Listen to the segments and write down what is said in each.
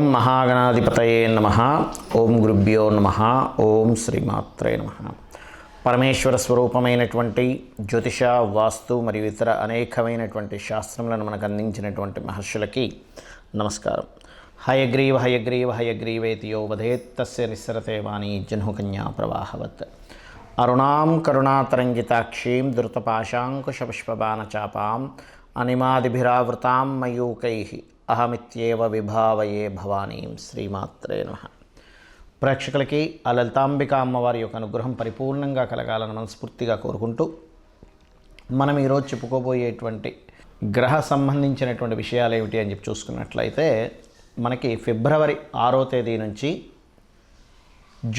ఓం మహాగణాధిపతయే నమః. ఓం గురుభ్యో నమః. ఓం శ్రీమాత్రే నమః. పరమేశ్వర స్వరూపమైనటువంటి జ్యోతిష, వాస్తు మరియు ఇతర అనేకమైనటువంటి శాస్త్రములను మనకు అందించినటువంటి మహర్షులకి నమస్కారం. హయగ్రీవ హయగ్రీవ హయగ్రీవేతి యో వదేత్ తస్య నిస్సరతే వాణి జహ్నుకన్యా ప్రవాహవత్. అరుణాం కరుణాతరంగితాక్షీం ధృతపాశాంకుశపుష్పబాణచాపాం అనిమాదిభిరావృతాం మయూకైః అహమిత్యేవ విభావయే భవానీం. శ్రీమాత్రే నమః. ప్రేక్షకులకి ఆ లలితాంబిక అమ్మవారి యొక్క అనుగ్రహం పరిపూర్ణంగా కలగాలని మనస్ఫూర్తిగా కోరుకుంటూ మనం ఈరోజు చెప్పుకోబోయేటువంటి గ్రహ సంబంధించినటువంటి విషయాలు ఏమిటి అని చెప్పి చూసుకున్నట్లయితే, మనకి ఫిబ్రవరి 6వ తేదీ నుంచి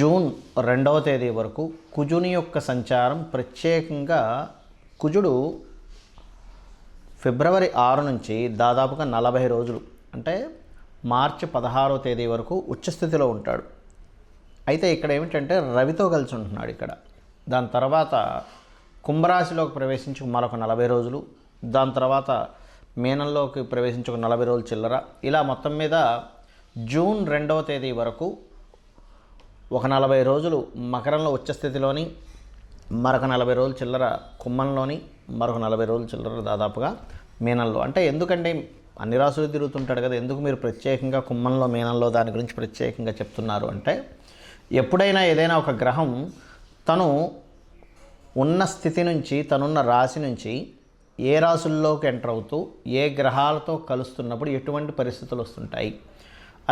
జూన్ 2వ తేదీ వరకు కుజుని యొక్క సంచారం. ప్రత్యేకంగా కుజుడు ఫిబ్రవరి 6 నుంచి దాదాపుగా 40 రోజులు, అంటే మార్చి 16వ తేదీ వరకు ఉచ్చస్థితిలో ఉంటాడు. అయితే ఇక్కడ ఏమిటంటే రవితో కలిసి ఉంటున్నాడు ఇక్కడ. దాని తర్వాత కుంభరాశిలోకి ప్రవేశించి మరొక 40 రోజులు, దాని తర్వాత మీనంలోకి ప్రవేశించి ఒక 40 రోజులు చిల్లర. ఇలా మొత్తం మీద జూన్ 2వ తేదీ వరకు ఒక 40 రోజులు మకరంలో ఉచ్చస్థితిలోని, మరొక 40 రోజులు చిల్లర కుంభంలోని, మరొక 40 రోజులు చిల్లర దాదాపుగా మీనంలో. అంటే ఎందుకంటే అన్ని రాసులు తిరుగుతుంటాడు కదా, ఎందుకు మీరు ప్రత్యేకంగా కుంభంలో మీనంలో దాని గురించి ప్రత్యేకంగా చెప్తున్నారు అంటే, ఎప్పుడైనా ఏదైనా ఒక గ్రహం తను ఉన్న స్థితి నుంచి, తనున్న రాశి నుంచి ఏ రాసుల్లోకి ఎంటర్ అవుతూ ఏ గ్రహాలతో కలుస్తున్నప్పుడు ఎటువంటి పరిస్థితులు వస్తుంటాయి,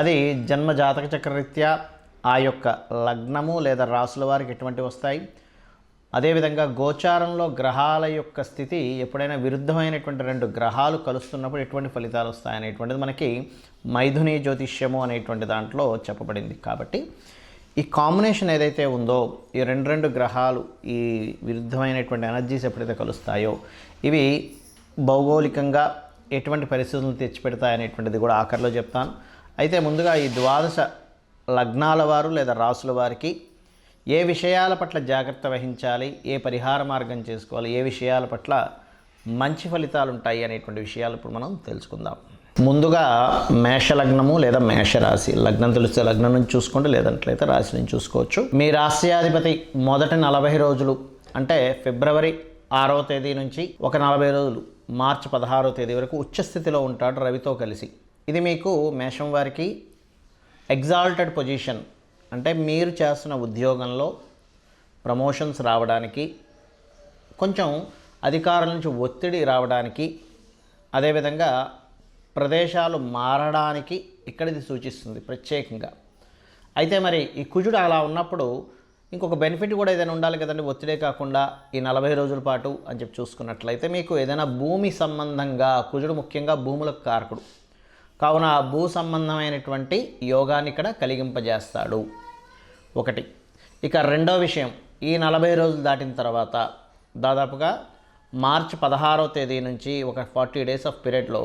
అది జన్మ జాతక చక్రరీత్యా ఆ యొక్క లగ్నము లేదా రాసుల వారికి ఎటువంటి వస్తాయి, అదేవిధంగా గోచారంలో గ్రహాల యొక్క స్థితి ఎప్పుడైనా విరుద్ధమైనటువంటి 2 గ్రహాలు కలుస్తున్నప్పుడు ఎటువంటి ఫలితాలు వస్తాయనేటువంటిది మనకి మైథుని జ్యోతిష్యము అనేటువంటి దాంట్లో చెప్పబడింది. కాబట్టి ఈ కాంబినేషన్ ఏదైతే ఉందో, ఈ రెండు గ్రహాలు ఈ విరుద్ధమైనటువంటి ఎనర్జీస్ ఎప్పుడైతే కలుస్తాయో ఇవి భౌగోళికంగా ఎటువంటి పరిస్థితులను తెచ్చిపెడతాయనేటువంటిది కూడా ఆఖరిలో చెప్తాను. అయితే ముందుగా ఈ 12 లగ్నాల వారు లేదా రాసుల వారికి ఏ విషయాల పట్ల జాగ్రత్త వహించాలి, ఏ పరిహార మార్గం చేసుకోవాలి, ఏ విషయాల పట్ల మంచి ఫలితాలు ఉంటాయి అనేటువంటి విషయాలు ఇప్పుడు మనం తెలుసుకుందాం. ముందుగా మేషలగ్నము లేదా మేషరాశి. లగ్నం తెలిస్తే లగ్నం నుంచి చూసుకోండి, లేదంట్లయితే రాశి నుంచి చూసుకోవచ్చు. మీ రాశ్యాధిపతి మొదటి 40 రోజులు, అంటే ఫిబ్రవరి 6వ తేదీ నుంచి ఒక 40 రోజులు మార్చి 16వ తేదీ వరకు ఉచ్చస్థితిలో ఉంటాడు రవితో కలిసి. ఇది మీకు మేషం వారికి ఎగ్జాల్టెడ్ పొజిషన్, అంటే మీరు చేస్తున్న ఉద్యోగంలో ప్రమోషన్స్ రావడానికి, కొంచెం అధికారుల నుంచి ఒత్తిడి రావడానికి, అదేవిధంగా ప్రదేశాలు మారడానికి ఇక్కడ ఇది సూచిస్తుంది ప్రత్యేకంగా. అయితే మరి ఈ కుజుడు అలా ఉన్నప్పుడు ఇంకొక బెనిఫిట్ కూడా ఏదైనా ఉండాలి కదండి, ఒత్తిడే కాకుండా ఈ 40 రోజుల పాటు అని చెప్పి చూసుకున్నట్లయితే, మీకు ఏదైనా భూమి సంబంధంగా, కుజుడు ముఖ్యంగా భూములకు కారకుడు కావున భూ సంబంధమైనటువంటి యోగాన్ని ఇక్కడ కలిగింపజేస్తాడు. ఒకటి. ఇక రెండో విషయం, ఈ 40 రోజులు దాటిన తర్వాత దాదాపుగా మార్చి 16వ తేదీ నుంచి ఒక 40 డేస్ ఆఫ్ పీరియడ్లో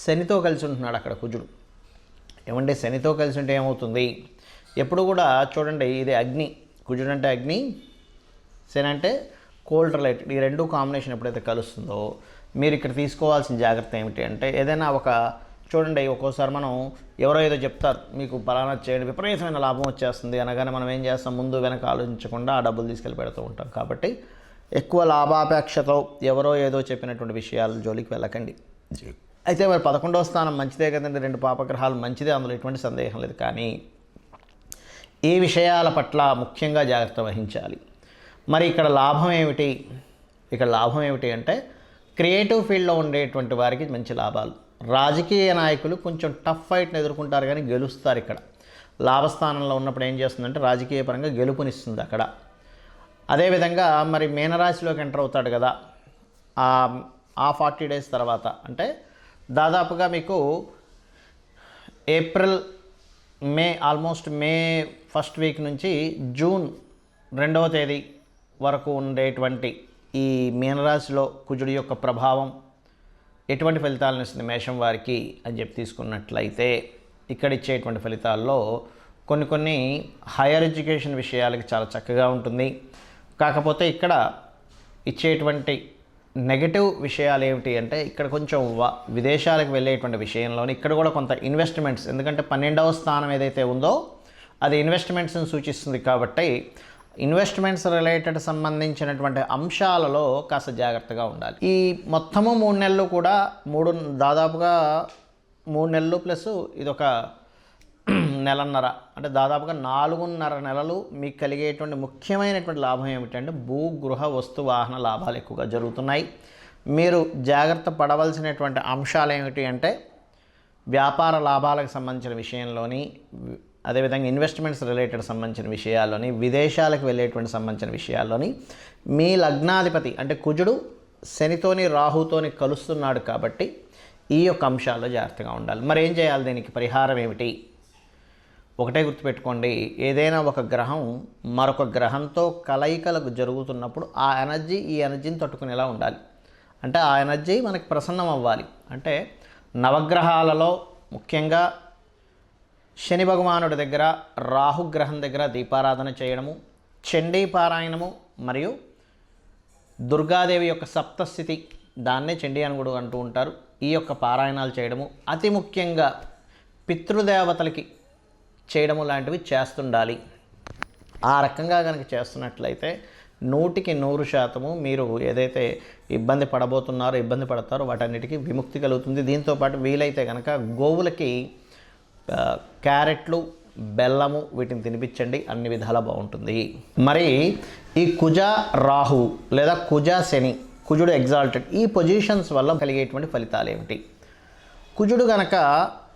శనితో కలిసి ఉంటున్నాడు అక్కడ కుజుడు. ఏమంటే శనితో కలిసి ఉంటే ఏమవుతుంది, ఎప్పుడు కూడా చూడండి, ఇది అగ్ని, కుజుడు అంటే అగ్ని, శని అంటే కోల్డ్ రిలేటెడ్. ఈ రెండు కాంబినేషన్ ఎప్పుడైతే కలుస్తుందో మీరు ఇక్కడ తీసుకోవాల్సిన జాగ్రత్త ఏమిటి అంటే, ఏదైనా ఒక చూడండి, ఒక్కోసారి మనం ఎవరో ఏదో చెప్తారు, మీకు పలానా చేయండి విపరీతమైన లాభం వచ్చేస్తుంది అనగానే మనం ఏం చేస్తాం, ముందు వెనక ఆలోచించకుండా ఆ డబ్బులు తీసుకెళ్ళి పెడుతూ ఉంటాం. కాబట్టి ఎక్కువ లాభాపేక్షతో ఎవరో ఏదో చెప్పినటువంటి విషయాల జోలికి వెళ్ళకండి. అయితే మరి 11వ స్థానం మంచిదే కదండి, 2 పాపగ్రహాలు మంచిదే, అందులో ఎటువంటి సందేహం లేదు. కానీ ఈ విషయాల పట్ల ముఖ్యంగా జాగ్రత్త వహించాలి. మరి ఇక్కడ లాభం ఏమిటి, ఇక్కడ లాభం ఏమిటి అంటే, క్రియేటివ్ ఫీల్డ్లో ఉండేటువంటి వారికి మంచి లాభాలు. రాజకీయ నాయకులు కొంచెం టఫ్ ఫైట్ని ఎదుర్కొంటారు కానీ గెలుస్తారు. ఇక్కడ లాభస్థానంలో ఉన్నప్పుడు ఏం చేస్తుందంటే రాజకీయ పరంగా గెలుపునిస్తుంది అక్కడ. అదేవిధంగా మరి మీనరాశిలోకి ఎంటర్ అవుతాడు కదా ఆ 40 డేస్ తర్వాత, అంటే దాదాపుగా మీకు April May, almost May first week నుంచి జూన్ 2వ తేదీ వరకు ఉండేటువంటి ఈ మీనరాశిలో కుజుడి యొక్క ప్రభావం ఎటువంటి ఫలితాలను ఇస్తుంది మేషం వారికి అని చెప్పి తీసుకున్నట్లయితే, ఇక్కడ ఇచ్చేటువంటి ఫలితాల్లో కొన్ని హైయర్ ఎడ్యుకేషన్ విషయాలకి చాలా చక్కగా ఉంటుంది. కాకపోతే ఇక్కడ ఇచ్చేటువంటి నెగటివ్ విషయాలు ఏమిటి అంటే ఇక్కడ కొంచెం విదేశాలకు వెళ్ళేటువంటి విషయంలోని ఇక్కడ కూడా కొంత ఇన్వెస్ట్మెంట్స్, ఎందుకంటే 12వ స్థానం ఏదైతే ఉందో అది ఇన్వెస్ట్మెంట్స్ని సూచిస్తుంది కాబట్టి ఇన్వెస్ట్మెంట్స్ రిలేటెడ్ సంబంధించినటువంటి అంశాలలో కాస్త జాగ్రత్తగా ఉండాలి. ఈ మొత్తము 3 నెలలు కూడా దాదాపుగా 3 నెలలు ప్లస్ ఇదొక నెలన్నర, అంటే దాదాపుగా 4.5 నెలలు మీకు కలిగేటువంటి ముఖ్యమైనటువంటి లాభం ఏమిటంటే భూ గృహ వస్తు వాహన లాభాలు ఎక్కువగా జరుగుతున్నాయి. మీరు జాగ్రత్త పడవలసినటువంటి అంశాలు ఏమిటి అంటే వ్యాపార లాభాలకు సంబంధించిన విషయంలోని, అదేవిధంగా ఇన్వెస్ట్మెంట్స్ రిలేటెడ్ సంబంధించిన విషయాల్లోని, విదేశాలకు వెళ్ళేటువంటి సంబంధించిన విషయాల్లోని మీ లగ్నాధిపతి అంటే కుజుడు శనితోని రాహుతోని కలుస్తున్నాడు కాబట్టి ఈ యొక్క అంశాల్లో జాగ్రత్తగా ఉండాలి. మరి ఏం చేయాలి, దీనికి పరిహారం ఏమిటి? ఒకటే గుర్తుపెట్టుకోండి, ఏదైనా ఒక గ్రహం మరొక గ్రహంతో కలయికలకు జరుగుతున్నప్పుడు ఆ ఎనర్జీ ఈ ఎనర్జీని తట్టుకునేలా ఉండాలి. అంటే ఆ ఎనర్జీ మనకి ప్రసన్నం అవ్వాలి. అంటే నవగ్రహాలలో ముఖ్యంగా శని భగవానుడి దగ్గర, రాహుగ్రహం దగ్గర దీపారాధన చేయడము, చండీ పారాయణము మరియు దుర్గాదేవి యొక్క సప్తస్థితి, దాన్నే చండీ అని కూడా అంటూ ఉంటారు, ఈ యొక్క పారాయణాలు చేయడము, అతి ముఖ్యంగా పితృదేవతలకి చేయడము లాంటివి చేస్తుండాలి. ఆ రకంగా కనుక చేస్తున్నట్లయితే 100% మీరు ఏదైతే ఇబ్బంది పడబోతున్నారో, ఇబ్బంది పడతారో వాటన్నిటికీ విముక్తి కలుగుతుంది. దీంతోపాటు వీలైతే కనుక గోవులకి క్యారెట్లు, బెల్లము వీటిని తినిపించండి, అన్ని విధాలా బాగుంటుంది. మరి ఈ కుజ రాహు లేదా కుజ శని, కుజుడు ఎగ్జాల్టెడ్, ఈ పొజిషన్స్ వల్ల కలిగేటువంటి ఫలితాలు ఏమిటి? కుజుడు గనక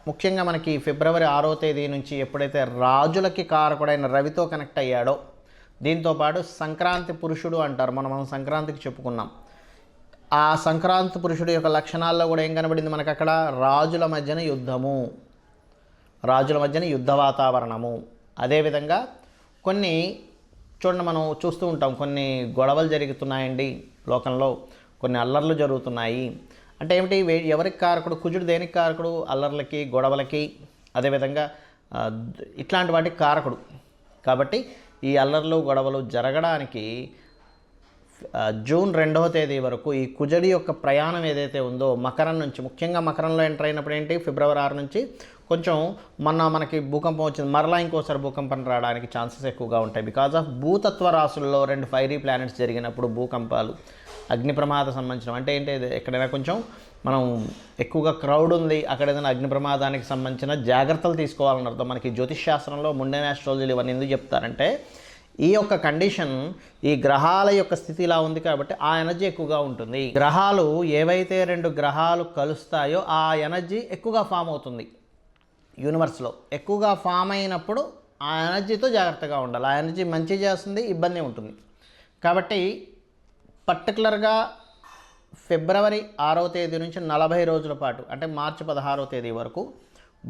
ముఖ్యంగా మనకి ఫిబ్రవరి 6వ తేదీ నుంచి ఎప్పుడైతే రాజులకి కారకుడైన రవితో కనెక్ట్ అయ్యాడో, దీంతోపాటు సంక్రాంతి పురుషుడు అంటారు, మనం సంక్రాంతికి చెప్పుకున్నాం. ఆ సంక్రాంతి పురుషుడు యొక్క లక్షణాల్లో కూడా ఏం కనబడింది మనకు అక్కడ? రాజుల మధ్యన యుద్ధము, రాజుల మధ్యన యుద్ధ వాతావరణము. అదేవిధంగా కొన్ని చూడండి, మనం చూస్తూ ఉంటాం, కొన్ని గొడవలు జరుగుతున్నాయండి లోకంలో, కొన్ని అల్లర్లు జరుగుతున్నాయి. అంటే ఏమిటి, ఎవరికి కారకుడు? కుజుడు దేనికి కారకుడు? అల్లర్లకి, గొడవలకి, అదేవిధంగా ఇట్లాంటి వాటికి కారకుడు. కాబట్టి ఈ అల్లర్లు, గొడవలు జరగడానికి జూన్ 2వ తేదీ వరకు ఈ కుజుడి యొక్క ప్రయాణం ఏదైతే ఉందో మకరం నుంచి, ముఖ్యంగా మకరంలో ఎంటర్ అయినప్పుడు ఏంటి, ఫిబ్రవరి 6 నుంచి కొంచెం మనకి భూకంపం వచ్చింది, మరలా ఇంకోసారి భూకంపం రావడానికి ఛాన్సెస్ ఎక్కువగా ఉంటాయి. బికాజ్ ఆఫ్ భూతత్వ రాశుల్లో 2 ఫైరీ ప్లానెట్స్ జరిగినప్పుడు భూకంపాలు, అగ్ని ప్రమాద సంబంధించిన, అంటే ఏంటి, ఎక్కడైనా కొంచెం మనం ఎక్కువగా క్రౌడ్ ఉంది, అక్కడ ఏదైనా అగ్ని ప్రమాదానికి సంబంధించిన జాగ్రత్తలు తీసుకోవాలని అర్థం. మనకి జ్యోతిష్ శాస్త్రంలో ముండెన్ ఆస్ట్రాలజీలు ఇవన్నీ ఎందుకు చెప్తారంటే ఈ యొక్క కండిషన్, ఈ గ్రహాల యొక్క స్థితి ఇలా ఉంది కాబట్టి ఆ ఎనర్జీ ఎక్కువగా ఉంటుంది. గ్రహాలు ఏవైతే 2 గ్రహాలు కలుస్తాయో ఆ ఎనర్జీ ఎక్కువగా ఫామ్ అవుతుంది యూనివర్స్లో. ఎక్కువగా ఫామ్ అయినప్పుడు ఆ ఎనర్జీతో జాగ్రత్తగా ఉండాలి. ఆ ఎనర్జీ మంచి చేస్తుంది, ఇబ్బంది ఉంటుంది. కాబట్టి పర్టికులర్గా ఫిబ్రవరి 6వ తేదీ నుంచి 40 రోజుల పాటు, అంటే మార్చి 16వ తేదీ వరకు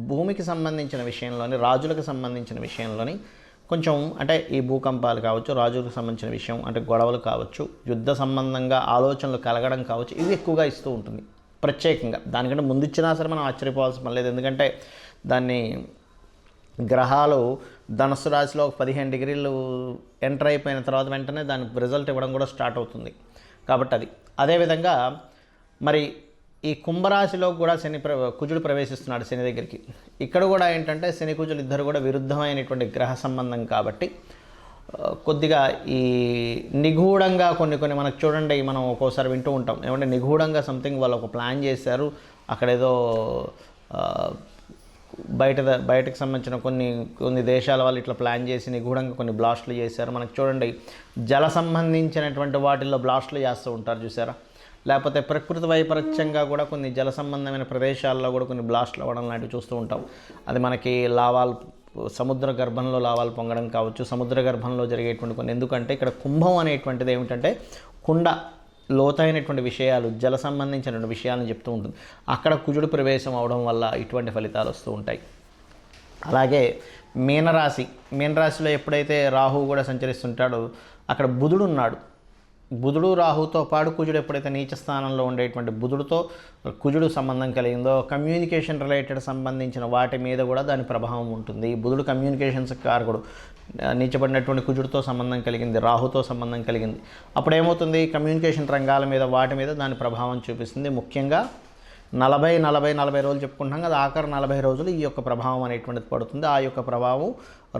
భూమికి సంబంధించిన విషయంలోని, రాజులకు సంబంధించిన విషయంలోని కొంచెం, అంటే ఈ భూకంపాలు కావచ్చు, రాజులకు సంబంధించిన విషయం అంటే గొడవలు కావచ్చు, యుద్ధ సంబంధంగా ఆలోచనలు కలగడం కావచ్చు, ఇవి ఎక్కువగా ఇస్తూ ఉంటుంది ప్రత్యేకంగా. దానికంటే ముందు ఇచ్చినా సరే మనం ఆశ్చర్యపోవాల్సిన పని లేదు. ఎందుకంటే దాన్ని గ్రహాలు ధనుసు రాశిలో 15 డిగ్రీలు ఎంటర్ అయిపోయిన తర్వాత వెంటనే దానికి రిజల్ట్ ఇవ్వడం కూడా స్టార్ట్ అవుతుంది. కాబట్టి అది అదేవిధంగా మరి ఈ కుంభరాశిలో కూడా కుజుడు ప్రవేశిస్తున్నాడు శని దగ్గరికి. ఇక్కడ కూడా ఏంటంటే శని కుజులు ఇద్దరు కూడా విరుద్ధమైనటువంటి గ్రహ సంబంధం కాబట్టి కొద్దిగా ఈ నిగూఢంగా కొన్ని మనకు చూడండి, మనం ఒక్కోసారి వింటూ ఉంటాం, ఏమంటే నిగూఢంగా సంథింగ్ వాళ్ళు ఒక ప్లాన్ చేశారు, అక్కడేదో బయటకు సంబంధించిన కొన్ని దేశాల వాళ్ళు ఇట్లా ప్లాన్ చేసి నిగూఢంగా కొన్ని బ్లాస్ట్లు చేశారు. మనకు చూడండి జల సంబంధించినటువంటి వాటిల్లో బ్లాస్ట్లు చేస్తూ ఉంటారు చూసారా, లేకపోతే ప్రకృతి వైపరీత్యంగా కూడా కొన్ని జల సంబంధమైన ప్రదేశాల్లో కూడా కొన్ని బ్లాస్ట్లు అవ్వడం లాంటివి చూస్తూ ఉంటాం. అది మనకి లావాలు, సముద్ర గర్భంలో లావాలు పొంగడం కావచ్చు, సముద్ర గర్భంలో జరిగేటువంటి కొన్ని, ఎందుకంటే ఇక్కడ కుంభం అనేటువంటిది ఏమిటంటే కుండ, లోతైనటువంటి విషయాలు, జల సంబంధించినటువంటి విషయాలను చెప్తూ ఉంటుంది. అక్కడ కుజుడు ప్రవేశం అవడం వల్ల ఇటువంటి ఫలితాలు వస్తూ ఉంటాయి. అలాగే మీనరాశిలో ఎప్పుడైతే రాహువు కూడా సంచరిస్తుంటాడో అక్కడ బుధుడు ఉన్నాడు. బుధుడు రాహుతో పాటు కుజుడు ఎప్పుడైతే నీచ స్థానంలో ఉండేటువంటి బుధుడితో కుజుడు సంబంధం కలిగిందో కమ్యూనికేషన్ రిలేటెడ్ సంబంధించిన వాటి మీద కూడా దాని ప్రభావం ఉంటుంది. బుధుడు కమ్యూనికేషన్స్ కారకుడు. నీచబడినటువంటి కుజుడితో సంబంధం కలిగింది, రాహుతో సంబంధం కలిగింది. అప్పుడు ఏమవుతుంది, కమ్యూనికేషన్ రంగాల మీద వాటి మీద దాని ప్రభావం చూపిస్తుంది. ముఖ్యంగా 40 రోజులు చెప్పుకుంటాం కదా, ఆఖరి 40 రోజులు ఈ యొక్క ప్రభావం అనేటువంటిది పడుతుంది. ఆ యొక్క ప్రభావం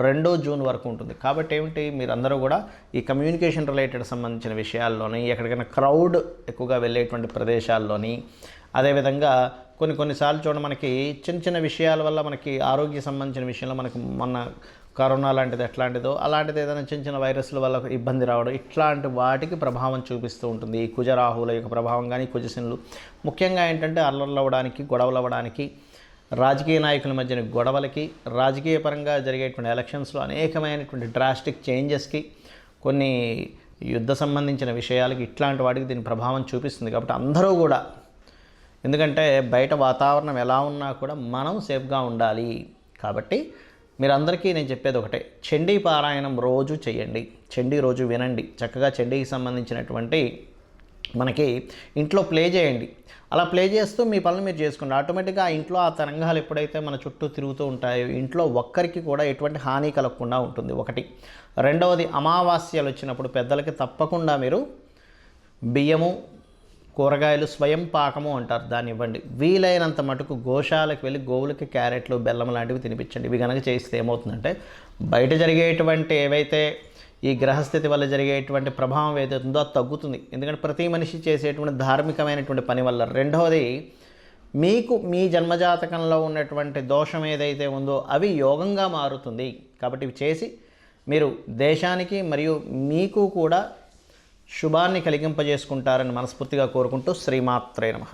2 జూన్ వరకు ఉంటుంది. కాబట్టి ఏమిటి, మీరందరూ కూడా ఈ కమ్యూనికేషన్ రిలేటెడ్ సంబంధించిన విషయాల్లోని, ఎక్కడికైనా క్రౌడ్ ఎక్కువగా వెళ్ళేటువంటి ప్రదేశాల్లోని, అదేవిధంగా కొన్నిసార్లు చూడండి మనకి చిన్న చిన్న విషయాల వల్ల మనకి ఆరోగ్య సంబంధించిన విషయంలో మనకి మొన్న కరోనా లాంటిది ఎట్లాంటిదో అలాంటిది ఏదైనా చిన్న వైరస్ల వల్ల ఇబ్బంది రావడం, ఇట్లాంటి వాటికి ప్రభావం చూపిస్తూ ఉంటుంది ఈ కుజరాహుల యొక్క ప్రభావం. కానీ కుజశనులు ముఖ్యంగా ఏంటంటే అల్లర్లు అవ్వడానికి, గొడవలు అవ్వడానికి, రాజకీయ నాయకుల మధ్యన గొడవలకి, రాజకీయ పరంగా జరిగేటువంటి ఎలక్షన్స్లో అనేకమైనటువంటి డ్రాస్టిక్ చేంజెస్కి, కొన్ని యుద్ధ సంబంధించిన విషయాలకి, ఇట్లాంటి వాటికి దీని ప్రభావం చూపిస్తుంది. కాబట్టి అందరూ కూడా, ఎందుకంటే బయట వాతావరణం ఎలా ఉన్నా కూడా మనం సేఫ్గా ఉండాలి. కాబట్టి మీరందరికీ నేను చెప్పేది ఒకటే, చండీ పారాయణం రోజు చేయండి, చండీ రోజు వినండి, చక్కగా చండీకి సంబంధించినటువంటి మనకి ఇంట్లో ప్లే చేయండి. అలా ప్లే చేస్తూ మీ పనులు మీరు చేసుకోండి. ఆటోమేటిక్గా ఆ ఇంట్లో ఆ తరంగాలు ఎప్పుడైతే మన చుట్టూ తిరుగుతూ ఉంటాయో ఇంట్లో ఒక్కరికి కూడా ఎటువంటి హాని కలగకుండా ఉంటుంది. ఒకటి. రెండవది, అమావాస్యలు వచ్చినప్పుడు పెద్దలకి తప్పకుండా మీరు బియ్యము, కూరగాయలు, స్వయం పాకము అంటారు, దాన్ని ఇవ్వండి. వీలైనంత మటుకు గోశాలకు వెళ్ళి గోవులకి క్యారెట్లు, బెల్లం లాంటివి తినిపించండి. ఇవి కనుక చేస్తే ఏమవుతుందంటే బయట జరిగేటువంటి ఏవైతే ఈ గ్రహస్థితి వల్ల జరిగేటువంటి ప్రభావం ఏదైతే ఉందో అది తగ్గుతుంది. ఎందుకంటే ప్రతి మనిషి చేసేటువంటి ధార్మికమైనటువంటి పని వల్ల. రెండవది, మీకు మీ జన్మజాతకంలో ఉన్నటువంటి దోషం ఏదైతే ఉందో అవి యోగంగా మారుతుంది. కాబట్టి ఇవి చేసి మీరు దేశానికి మరియు మీకు కూడా శుభాన్ని కలిగింపజేసుకుంటారని మనస్ఫూర్తిగా కోరుకుంటూ శ్రీమాత్రే నమః.